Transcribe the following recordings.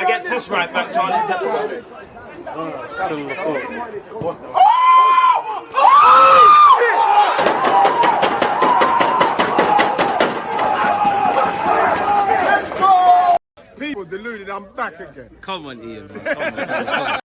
Against this right back, Charlie, definitely. People deluded, I'm back again. Come on, Ian, man. Come on.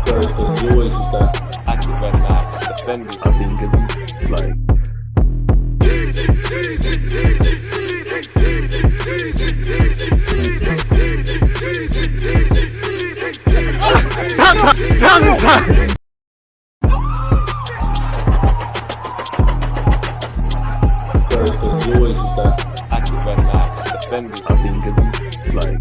Because you always use that active red light defending. I think it's like. Because you always use that active red light defending. I think it's like.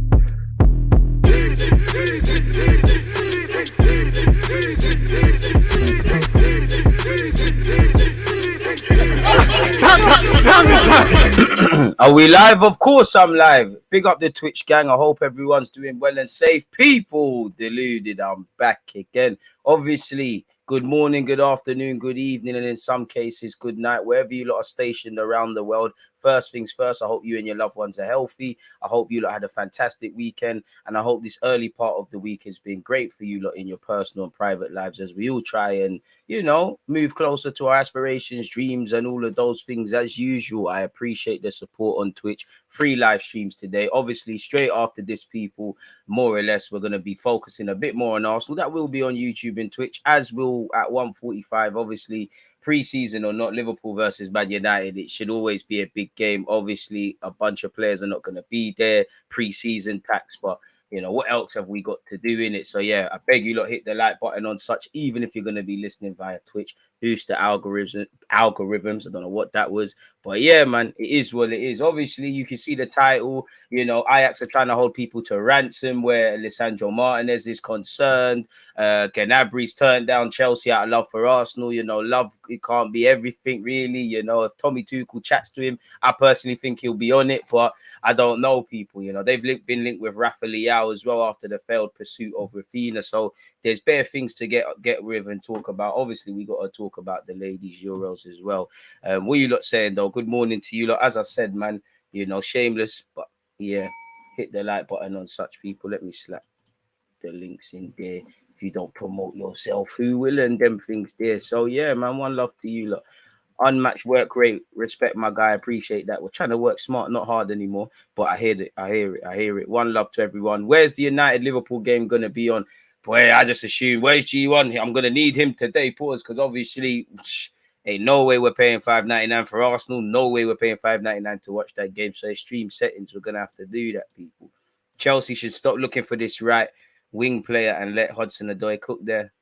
Are we live? Of course I'm live. Big up the Twitch gang. I hope everyone's doing well and safe. People, deluded, I'm back again. Obviously, good morning, good afternoon, good evening, and in some cases, good night, wherever you lot are stationed around the world. First things first, I hope you and your loved ones are healthy. I hope you lot had a fantastic weekend, and I hope this early part of the week has been great for you lot in your personal and private lives as we all try and, you know, move closer to our aspirations, dreams, and all of those things as usual. I appreciate the support on Twitch. 3 live streams today. Obviously, straight after this, people, more or less, we're going to be focusing a bit more on Arsenal. That will be on YouTube and Twitch, as will at 1:45, obviously. Pre-season or not, Liverpool versus Man United, it should always be a big game. Obviously, a bunch of players are not going to be there. Pre-season tax, but you know, what else have we got to do in it? So yeah, I beg you lot, hit the like button on such, even if you're going to be listening via Twitch. Boost the algorithms. I don't know what that was, but yeah, man, it is what it is. Obviously, you can see the title. You know, Ajax are trying to hold people to ransom where Lisandro Martinez is concerned. Gnabry's turned down Chelsea out of love for Arsenal. You know, love, it can't be everything, really. You know, if Tommy Tuchel chats to him, I personally think he'll be on it, but I don't know, people. You know, they've been linked with Rafa Leao as well after the failed pursuit of Rafinha. So there's bare things to get with and talk about. Obviously, we got to talk about the ladies' Euros as well. What you lot saying, though? Good morning to you lot. As I said, man, you know, shameless, but yeah, hit the like button on such, people. Let me slap the links in there. If you don't promote yourself, who will? And them things there. So yeah, man, one love to you lot. Unmatched work rate, respect my guy, appreciate that. We're trying to work smart, not hard anymore, but I hear it. One love to everyone. Where's the United Liverpool game gonna be on? Boy, I just assume, where's G1? I'm gonna need him today, pause, because obviously ain't no way we're paying $5.99 for Arsenal. No way we're paying $5.99 to watch that game. So extreme settings, we're gonna have to do that, people. Chelsea should stop looking for this right wing player and let Hudson-Odoi cook there.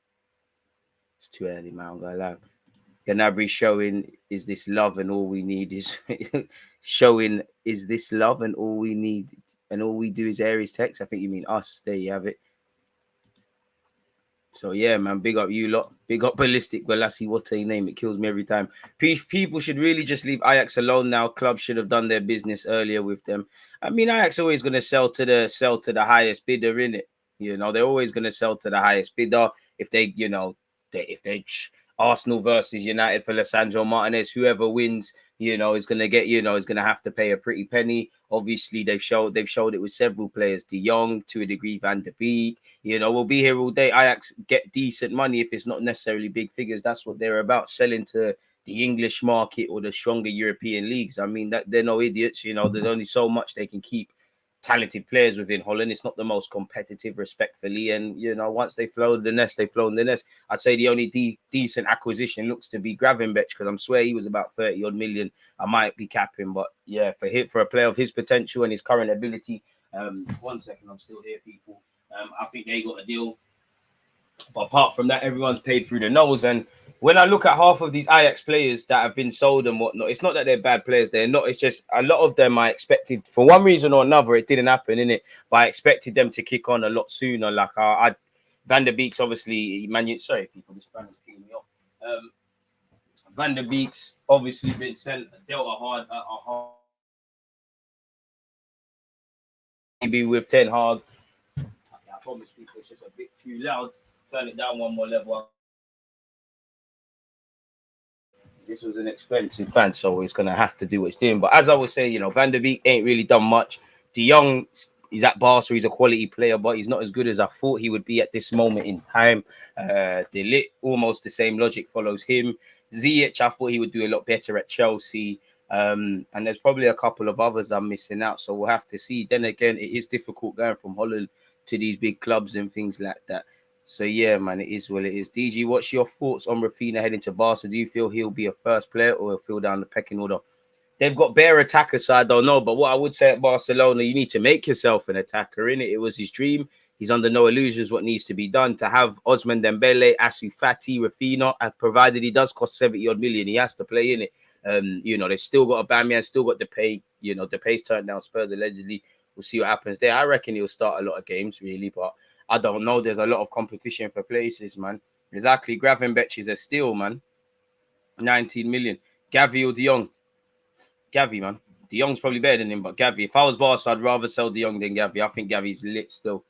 It's too early, man. I'm gonna lie. Gnabry showing, is this love and all we need is showing, is this love and all we need and all we do is air his text. I think you mean us. There you have it. So yeah, man, big up you lot. Big up Ballistic Balassi, what a name. It kills me every time. People should really just leave Ajax alone now. Clubs should have done their business earlier with them. I mean, Ajax always going to sell to the highest bidder, in it. You know, they're always going to sell to the highest bidder. If they, you know, if they Arsenal versus United for Lisandro Martinez, whoever wins, you know, is going to get, you know, is going to have to pay a pretty penny. Obviously, they've showed it with several players. De Jong, to a degree, Van der Beek. You know, we'll be here all day. Ajax get decent money if it's not necessarily big figures. That's what they're about, selling to the English market or the stronger European leagues. I mean, that they're no idiots. You know, there's only so much they can keep talented players within Holland. It's not the most competitive, respectfully. And, you know, once they've flown the nest, they've flown the nest. I'd say the only decent acquisition looks to be Gravenberch, because I'm swear he was about 30 odd million. I might be capping, but yeah, for a player of his potential and his current ability. 1 second, I'm still here, people. I think they got a deal. But apart from that, everyone's paid through the nose. And when I look at half of these Ajax players that have been sold and whatnot, it's not that they're bad players. They're not. It's just a lot of them I expected, for one reason or another, it didn't happen, innit? But I expected them to kick on a lot sooner. Like Van der Beek's obviously, sorry, people, this fan is picking me off. Van der Beek's obviously been dealt a hard. Maybe with Ten Hag. I promise people it's just a bit too loud. Turn it down one more level. This was an expensive fan, so it's gonna have to do what it's doing. But as I was saying, Van der Beek ain't really done much. De Jong, he's at Barca, he's a quality player, but he's not as good as I thought he would be at this moment in time. Deluded, almost the same logic follows him. Ziyech, I thought he would do a lot better at Chelsea. And there's probably a couple of others I'm missing out, so we'll have to see. Then again, it is difficult going from Holland to these big clubs and things like that. So yeah, man, it is what it is. DG, what's your thoughts on Rafinha heading to Barca? Do you feel he'll be a first player or he'll feel down the pecking order? They've got bare attackers, so I don't know. But what I would say at Barcelona, you need to make yourself an attacker, innit? It was his dream. He's under no illusions what needs to be done. To have Ousmane Dembele, Ansu Fati, Rafinha, provided he does cost 70-odd million, he has to play in it. They've still got Aubameyang, still got Depay. Depay's turned down Spurs allegedly. We'll see what happens there. I reckon he'll start a lot of games, really, but I don't know. There's a lot of competition for places, man. Exactly. Gravenberch is a steal, man. 19 million. Gavi or De Jong? Gavi, man. De Jong's probably better than him, but Gavi. If I was Barca, I'd rather sell De Jong than Gavi. I think Gavi's lit still.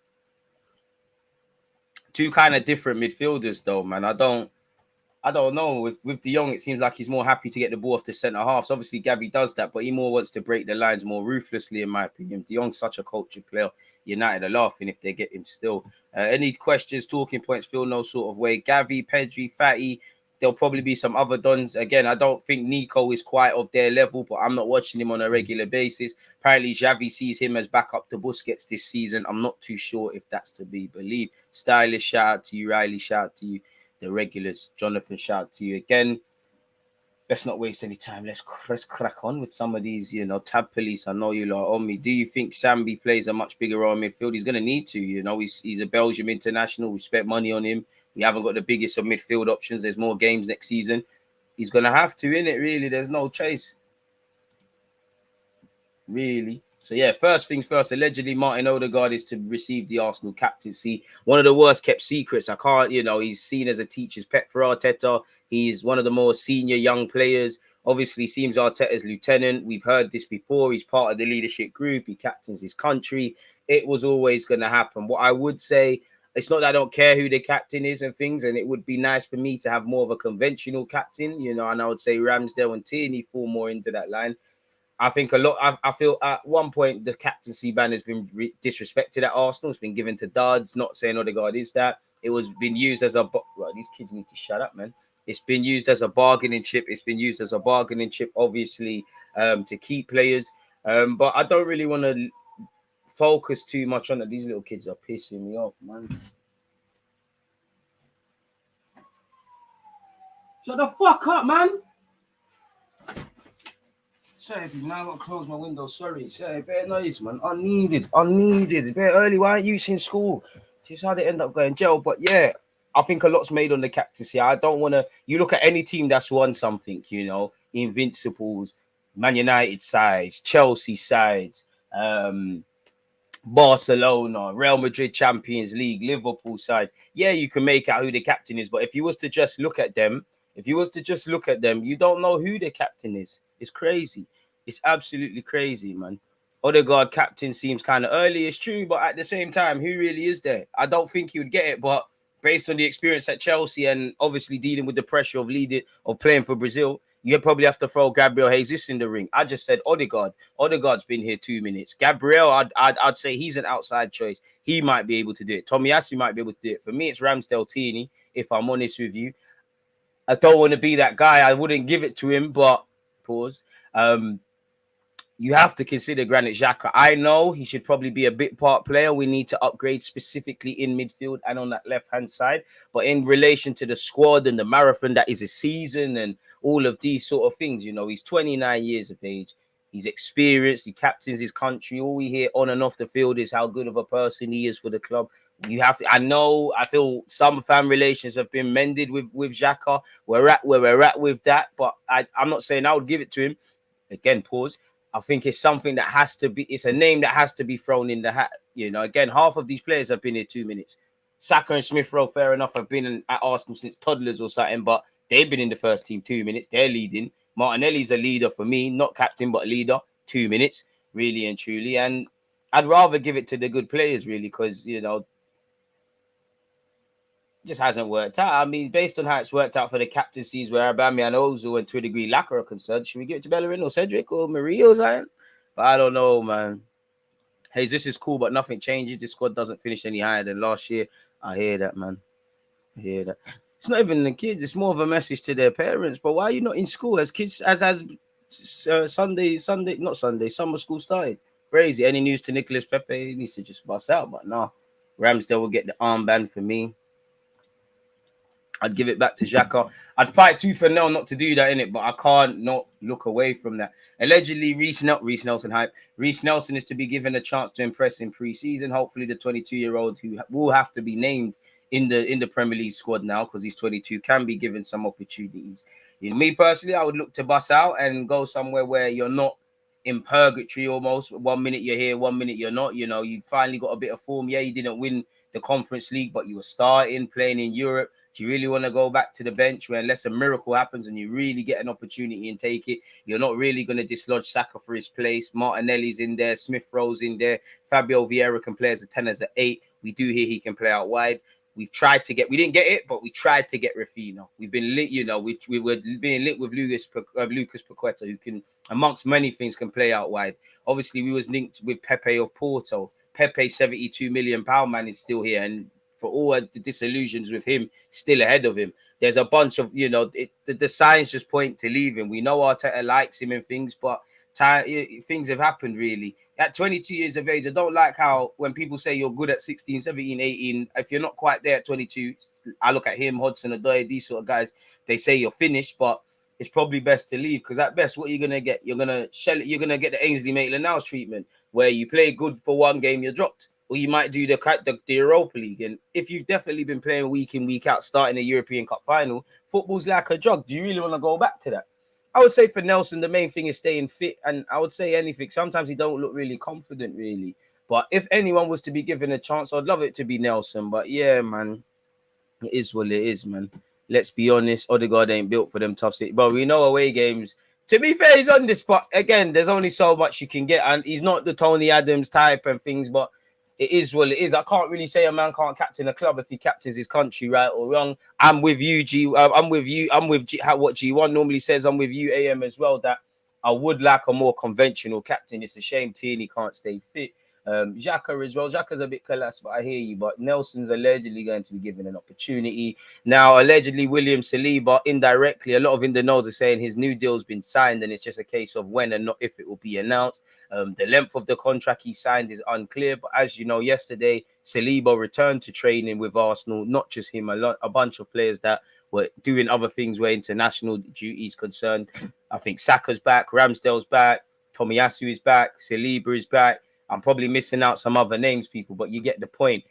Two kind of different midfielders, though, man. I don't know. With De Jong, it seems like he's more happy to get the ball off the centre halves. Obviously, Gavi does that, but he more wants to break the lines more ruthlessly, in my opinion. De Jong's such a cultured player. United are laughing if they get him still. Any questions, talking points, feel no sort of way. Gavi, Pedri, Fatty. There'll probably be some other dons. Again, I don't think Nico is quite of their level, but I'm not watching him on a regular basis. Apparently, Xavi sees him as backup to Busquets this season. I'm not too sure if that's to be believed. Stylish, shout out to you. Riley, shout out to you. The regulars. Jonathan, shout out to you again. Let's not waste any time. Let's crack on with some of these, tab police. I know you lot on me. Do you think Sambi plays a much bigger role in midfield? He's going to need to, He's a Belgium international. We spent money on him. We haven't got the biggest of midfield options. There's more games next season. He's going to have to, innit, really. There's no chase. Really. So, yeah, first things first. Allegedly, Martin Odegaard is to receive the Arsenal captaincy. One of the worst kept secrets. He's seen as a teacher's pet for Arteta. He's one of the more senior young players. Obviously, seems Arteta's lieutenant. We've heard this before. He's part of the leadership group. He captains his country. It was always going to happen. What I would say, it's not that I don't care who the captain is and things, and it would be nice for me to have more of a conventional captain, and I would say Ramsdale and Tierney fall more into that line. I think a lot. I feel at one point the captaincy ban has been disrespected at Arsenal. It's been given to duds. Not saying Odegaard is that. It was been used as a. Well, these kids need to shut up, man. It's been used as a bargaining chip. Obviously, to keep players. But I don't really want to focus too much on it. These little kids are pissing me off, man. Shut the fuck up, man. Sorry, man, I gotta close my window. Sorry, bad noise, man. Unneeded. It's very early. Why aren't you in school? This is how they end up going jail. But yeah, I think a lot's made on the captaincy. I don't want to. You look at any team that's won something, Invincibles, Man United sides, Chelsea sides, Barcelona, Real Madrid Champions League, Liverpool sides. Yeah, you can make out who the captain is, but if you was to just look at them, you don't know who the captain is. It's crazy. It's absolutely crazy, man. Odegaard captain seems kind of early. It's true, but at the same time, who really is there? I don't think he would get it, but based on the experience at Chelsea and obviously dealing with the pressure of playing for Brazil, you probably have to throw Gabriel Jesus in the ring. I just said Odegaard. Odegaard's been here 2 minutes. Gabriel, I'd say he's an outside choice. He might be able to do it. Tomiyasu might be able to do it. For me, it's Ramsdale Tierney, if I'm honest with you. I don't want to be that guy. I wouldn't give it to him, but pause. You have to consider Granit Xhaka. I know he should probably be a bit part player. We need to upgrade specifically in midfield and on that left-hand side. But in relation to the squad and the marathon that is a season and all of these sort of things, he's 29 years of age. He's experienced. He captains his country. All we hear on and off the field is how good of a person he is for the club. I feel some fan relations have been mended with Xhaka. We're at where we're at with that. But I'm not saying I would give it to him. Again, pause. I think it's something that has to be, it's a name that has to be thrown in the hat. Again, half of these players have been here 2 minutes. Saka and Smith Rowe, fair enough, have been at Arsenal since toddlers or something, but they've been in the first team 2 minutes. They're leading. Martinelli's a leader for me, not captain, but leader. 2 minutes, really and truly. And I'd rather give it to the good players, really, because, just hasn't worked out. I mean, based on how it's worked out for the captaincies where Aubameyang and Ozil and to a degree Laka are concerned, should we give it to Bellerin or Cedric or Marie or something? But I don't know, man. Hey, this is cool, but nothing changes. This squad doesn't finish any higher than last year. I hear that, man. I hear that. It's not even the kids. It's more of a message to their parents. But why are you not in school as kids? As summer school started. Crazy. Any news to Nicholas Pepe? He needs to just bust out. But no, Ramsdale will get the armband for me. I'd give it back to Xhaka. I'd fight tooth and nail not to do that, innit? But I can't not look away from that. Allegedly, Reiss Nelson hype. Reiss Nelson is to be given a chance to impress in pre-season. Hopefully, the 22-year-old who will have to be named in the Premier League squad now because he's 22 can be given some opportunities. You know, me personally, I would look to bust out and go somewhere where you're not in purgatory almost. 1 minute you're here, 1 minute you're not. You know, you finally got a bit of form. Yeah, you didn't win the Conference League, but you were starting, playing in Europe. Do you really want to go back to the bench where unless a miracle happens and you really get an opportunity and take it, you're not really going to dislodge Saka for his place? Martinelli's in there, Smith Rowe's in there, Fabio Vieira can play as a 10, as an 8. We do hear he can play out wide. We didn't get it, but we tried to get Rafinha. We've been lit, you know, we were being lit with Lucas Paqueta, who can, amongst many things, can play out wide. Obviously, we was linked with Pepe of Porto. Pepe, £72 million man, is still here, and for all the disillusions with him, still ahead of him. There's a bunch of, you know, the signs just point to leaving. We know Arteta likes him and things, but things have happened, really. At 22 years of age, I don't like how when people say you're good at 16, 17, 18, if you're not quite there at 22, I look at him, Hodgson, Odoi, these sort of guys, they say you're finished, but it's probably best to leave because at best, what you're going to get, you're going to get the Ainsley Maitland-Niles treatment where you play good for one game, you're dropped. Or you might do the Europa League. And if you've definitely been playing week in, week out, starting a European Cup final, football's like a drug. Do you really want to go back to that? I would say for Nelson, the main thing is staying fit. And I would say anything. Sometimes he don't look really confident, really. But if anyone was to be given a chance, I'd love it to be Nelson. But yeah, man, it is what it is, man. Let's be honest. Odegaard ain't built for them tough city. But we know away games. To be fair, he's on this spot. Again, there's only so much you can get. And he's not the Tony Adams type and things, but it is what it is. I can't really say a man can't captain a club if he captains his country, right or wrong. I'm with you, G. I'm with you. I'm with what G1 normally says. I'm with you, AM, as well, that I would like a more conventional captain. It's a shame Tierney can't stay fit. Xhaka as well. Xhaka's a bit collapsed, but I hear you. But Nelson's allegedly going to be given an opportunity. Now, allegedly, William Saliba, indirectly, a lot of in the knows are saying his new deal's been signed and it's just a case of when and not if it will be announced. The length of the contract he signed is unclear. But as you know, yesterday, Saliba returned to training with Arsenal. Not just him, a bunch of players that were doing other things where international duties concerned. I think Saka's back, Ramsdale's back, Tomiyasu is back, Saliba is back. I'm probably missing out some other names, people, but you get the point.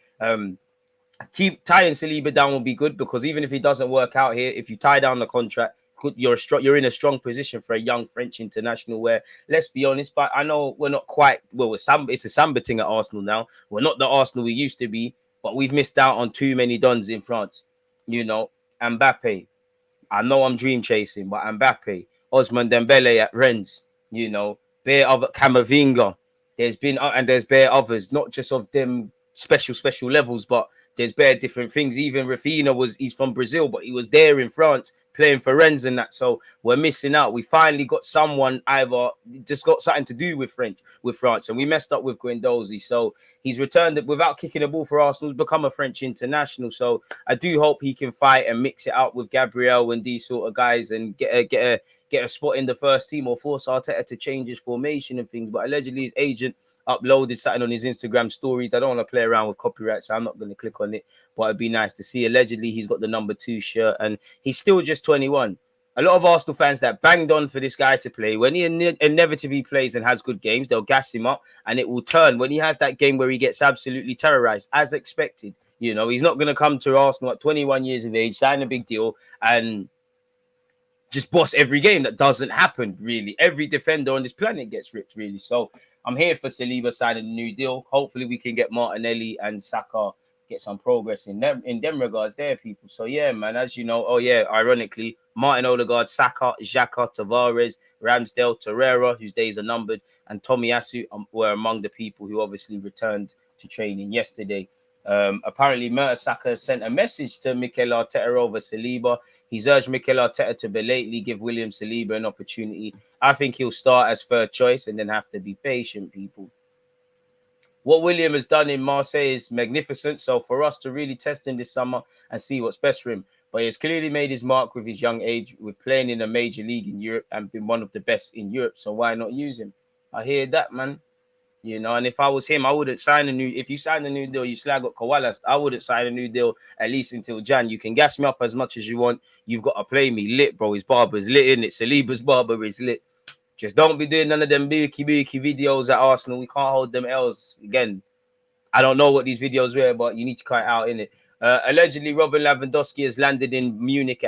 Keep tying Saliba down will be good because even if he doesn't work out here, if you tie down the contract, you're in a strong position for a young French international where, let's be honest, but I know we're not quite, it's a Samba thing at Arsenal now. We're not the Arsenal we used to be, but we've missed out on too many dons in France. You know, Mbappe. I know I'm dream chasing, but Mbappe, Ousmane Dembele at Rennes, you know, bare other Camavinga. There's been, and there's bare others, not just of them special levels, but there's bare different things. Even Rafinha he's from Brazil, but he was there in France playing for Rennes and that. So we're missing out. We finally got someone either just got something to do with France, and we messed up with Guendouzi. So he's returned it without kicking the ball for Arsenal. He's become a French international. So I do hope he can fight and mix it out with Gabriel and these sort of guys and get a spot in the first team or force Arteta to change his formation and things. But allegedly his agent uploaded something on his Instagram stories. I don't want to play around with copyright, so I'm not going to click on it. But it'd be nice to see. Allegedly, he's got the number 2 shirt, and he's still just 21. A lot of Arsenal fans that banged on for this guy to play, when he inevitably plays and has good games, they'll gas him up, and it will turn. When he has that game where he gets absolutely terrorized, as expected, you know, he's not going to come to Arsenal at 21 years of age, sign a big deal, and just boss every game. That doesn't happen, really. Every defender on this planet gets ripped, really. So I'm here for Saliba signing a new deal. Hopefully we can get Martinelli and Saka, get some progress in them regards there, people. So yeah, man, as you know, ironically, Martin Odegaard, Saka, Xhaka, Tavares, Ramsdale, Torreira, whose days are numbered, and Tomiyasu were among the people who obviously returned to training yesterday. Apparently, Mertesacker sent a message to Mikel Arteta over Saliba. He's urged Mikel Arteta to belatedly give William Saliba an opportunity. I think he'll start as third choice and then have to be patient, people. What William has done in Marseille is magnificent. So for us to really test him this summer and see what's best for him. But he has clearly made his mark with his young age, with playing in a major league in Europe and been one of the best in Europe. So why not use him? I hear that, man. You know, and if I was him, I wouldn't sign a new. If you sign a new deal, you slag up Kowalas. I wouldn't sign a new deal at least until Jan. You can gas me up as much as you want. You've got to play me lit, bro. His barber's lit, in it. Saliba's barber is lit. Just don't be doing none of them bookie videos at Arsenal. We can't hold them L's again. I don't know what these videos were, but you need to cut it out, innit? Allegedly, Robin Lewandowski has landed in Munich